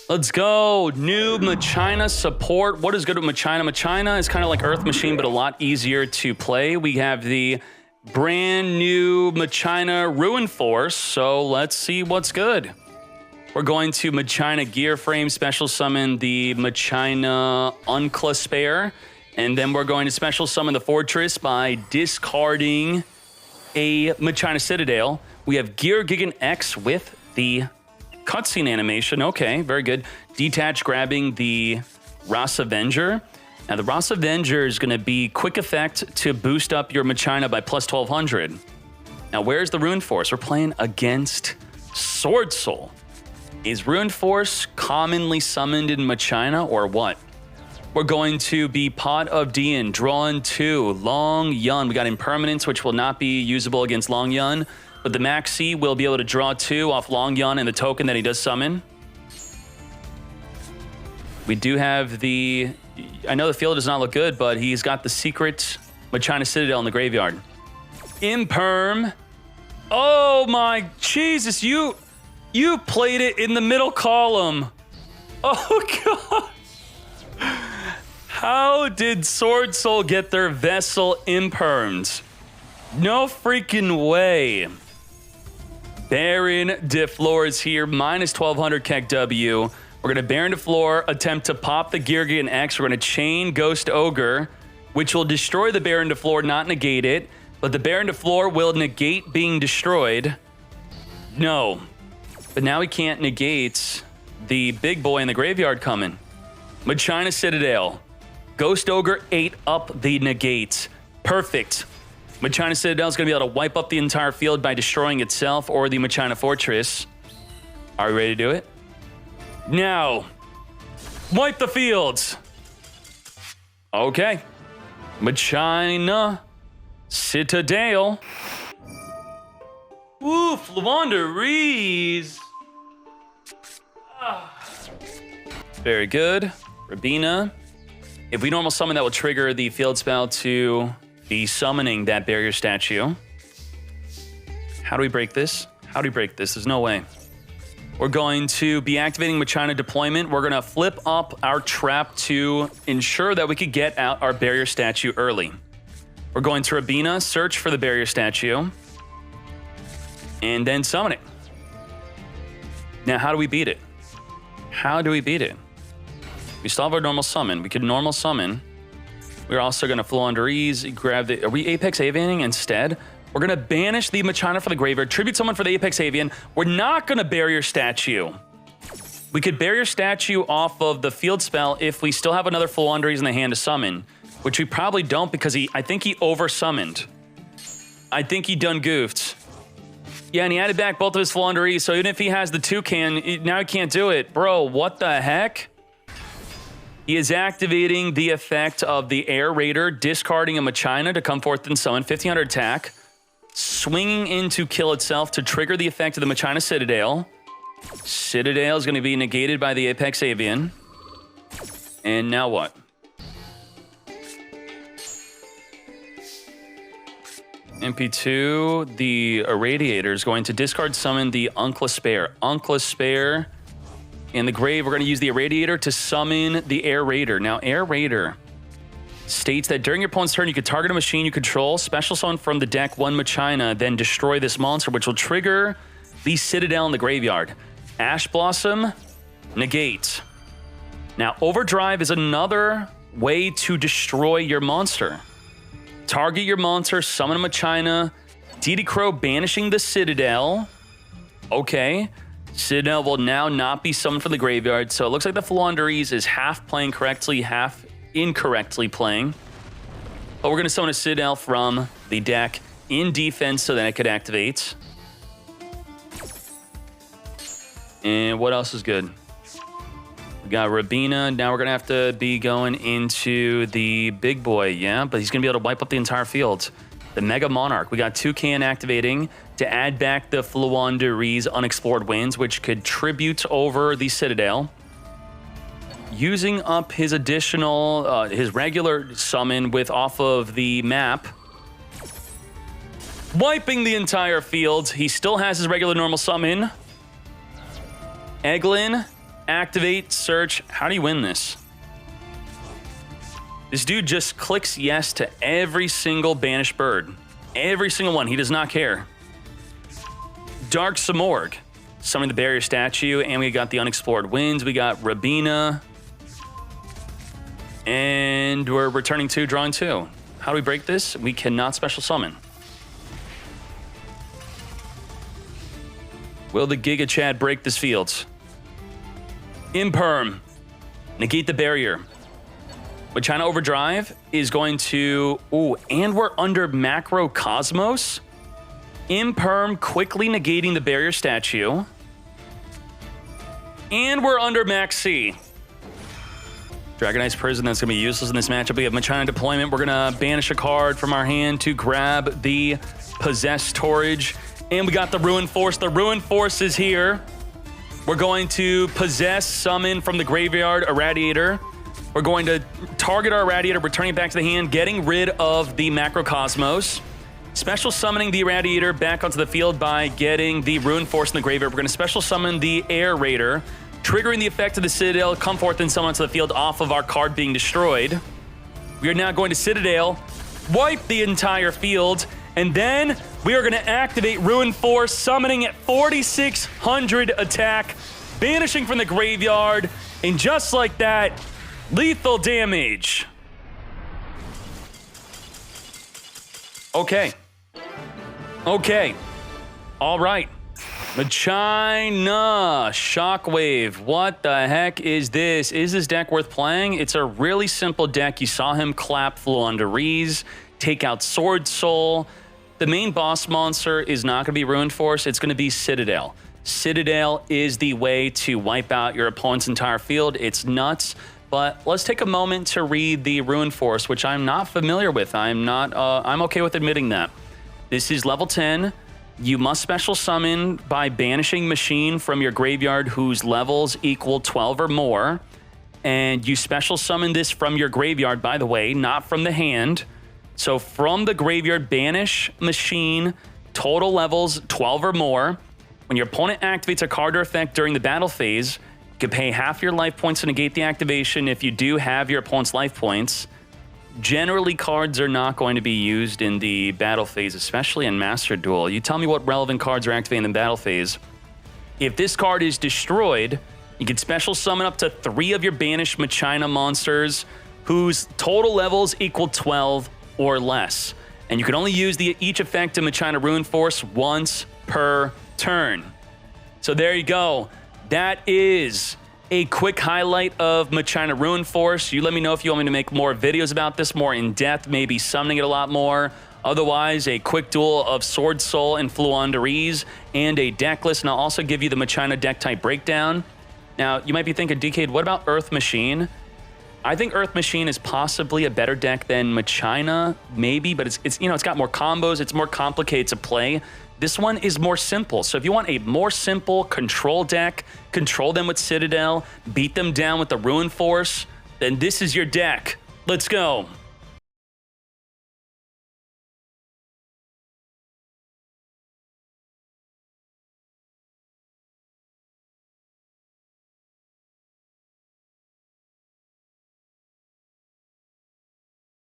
Let's go. New Machina support. What is good with Machina? Machina is kind of like Earth Machine, but a lot easier to play. We have the brand new Machina Ruin Force, so let's see what's good. We're going to Machina Gear Frame, special summon the Machina Unclaspare, and then we're going to special summon the Fortress by discarding a Machina Citadel. We have Gear Gigan X with the cutscene animation. Okay, very good. Detach grabbing the Ras Avenger. Now, the Ras Avenger is going to be quick effect to boost up your Machina by plus 1200. Now, where's the Ruin Force? We're playing against Sword Soul. Is Ruin Force commonly summoned in Machina or what? We're going to be Pot of Dian, Drawn 2, Long Yun. We got Impermanence, which will not be usable against Long Yun. But the Maxi will be able to draw 2 off Long Yun and the token that he does summon. We do have the... I know the field does not look good, but he's got the secret Machina Citadel in the graveyard. Imperm. Oh my Jesus, you played it in the middle column. Oh God. How did Sword Soul get their Vessel impermed? No freaking way. Baron de Flor is here, minus 1200 Keck W. We're going to Baron de Flor, attempt to pop the Gear Gigan X. We're going to chain Ghost Ogre, which will destroy the Baron de Flor, not negate it. But the Baron de Flor will negate being destroyed. No. But now we can't negate the big boy in the graveyard coming. Machina Citadel. Ghost Ogre ate up the negate. Perfect. Machina Citadel is going to be able to wipe up the entire field by destroying itself or the Machina Fortress. Are we ready to do it? Now, wipe the fields. Okay. Machina Citadel. Ooh, Flawandereeze. Very good. Rabina. If we normal summon, that will trigger the field spell to be summoning that barrier statue. How do we break this? How do we break this? There's no way. We're going to be activating Machina deployment. We're going to flip up our trap to ensure that we could get out our barrier statue early. We're going to Rabina, search for the barrier statue, and then summon it. Now, how do we beat it? How do we beat it? We still have our normal summon. We could normal summon. We're also going to Flawandereeze, grab the... Are we Apex Avianing instead? We're going to banish the Machina for the graveyard, tribute someone for the Apex Avian. We're not going to Barrier Statue. We could Barrier Statue off of the field spell if we still have another Flawandereeze in the hand to summon, which we probably don't because I think he over-summoned. I think he done goofed. Yeah, and he added back both of his Flawandereeze, so even if he has the Toucan, now he can't do it. Bro, what the heck? He is activating the effect of the Air Raider, discarding a Machina to come forth and summon, 1500 attack, swinging in to kill itself to trigger the effect of the Machina Citadel. Citadel is going to be negated by the Apex Avian. And now what? MP2, the Irradiator is going to discard summon the Unclaspare. Unclaspare. In the grave, we're going to use the Irradiator to summon the Air Raider. Now, Air Raider states that during your opponent's turn, you could target a machine you control, special summon from the deck one Machina, then destroy this monster, which will trigger the Citadel in the graveyard. Ash Blossom, negate. Now, Overdrive is another way to destroy your monster. Target your monster, summon a Machina, DD Crow banishing the Citadel. Okay. Citadel will now not be summoned from the graveyard, so it looks like the Flawandereeze is half playing correctly, half incorrectly playing. But we're going to summon a Citadel from the deck in defense so that it could activate. And what else is good? We got Rabina. Now we're going to have to be going into the big boy, yeah? But he's going to be able to wipe up the entire field. The Mega Monarch. We got Toucan activating to add back the Flawandereeze Unexplored Winds, which could tribute over the Citadel. Using up his additional, his regular summon with off of the map. Wiping the entire field. He still has his regular normal summon. Eglin activate, search. How do you win this? This dude just clicks yes to every single banished bird. Every single one. He does not care. Dark Samorg. Summoning the barrier statue, and we got the unexplored winds. We got Rabina. And we're returning 2, drawing 2. How do we break this? We cannot special summon. Will the Giga Chad break this field? Imperm. Negate the barrier. Machina Overdrive is going to... Ooh, and we're under Macro Cosmos. Imperm quickly negating the barrier statue. And we're under Max C. Dragonite's Prison, that's going to be useless in this matchup. We have Machina Deployment. We're going to banish a card from our hand to grab the Possessed Storage. And we got the Ruin Force. The Ruin Force is here. We're going to Possess, Summon from the Graveyard, Irradiator. We're going to target our Irradiator, returning it back to the hand, getting rid of the Macrocosmos. Special summoning the Irradiator back onto the field by getting the Ruin Force in the Graveyard. We're going to special summon the Air Raider, triggering the effect of the Citadel, come forth and summon onto the field off of our card being destroyed. We are now going to Citadel, wipe the entire field, and then we are going to activate Ruin Force, summoning at 4,600 attack, banishing from the graveyard, and just like that, lethal damage. Okay. All right. Machina Shockwave. What the heck is this? Is this deck worth playing? It's a really simple deck. You saw him clap Fluandreeze, take out Sword Soul. The main boss monster is not going to be Ruin Force. It's going to be Citadel. Citadel is the way to wipe out your opponent's entire field. It's nuts. But let's take a moment to read the Ruin Force, which I'm not familiar with. I'm okay with admitting that. This is level 10. You must special summon by banishing Machine from your graveyard whose levels equal 12 or more. And you special summon this from your graveyard, by the way, not from the hand. So from the graveyard, banish Machine, total levels 12 or more. When your opponent activates a card or effect during the battle phase, you can pay half your life points to negate the activation if you do have your opponent's life points. Generally, cards are not going to be used in the battle phase, especially in Master Duel. You tell me what relevant cards are activating in the battle phase. If this card is destroyed, you can special summon up to 3 of your banished Machina monsters whose total levels equal 12 or less. And you can only use each effect in Machina Ruin Force once per turn. So there you go. That is a quick highlight of Machina Ruin Force. You let me know if you want me to make more videos about this, more in depth, maybe summoning it a lot more. Otherwise, a quick duel of Sword Soul and Fluandreeze and a deck list, and I'll also give you the Machina deck type breakdown. Now, you might be thinking, Dkayed, what about Earth Machine? I think Earth Machine is possibly a better deck than Machina, maybe, but it's got more combos, it's more complicated to play. This one is more simple. So if you want a more simple control deck, control them with Citadel, beat them down with the Ruin Force, then this is your deck. Let's go.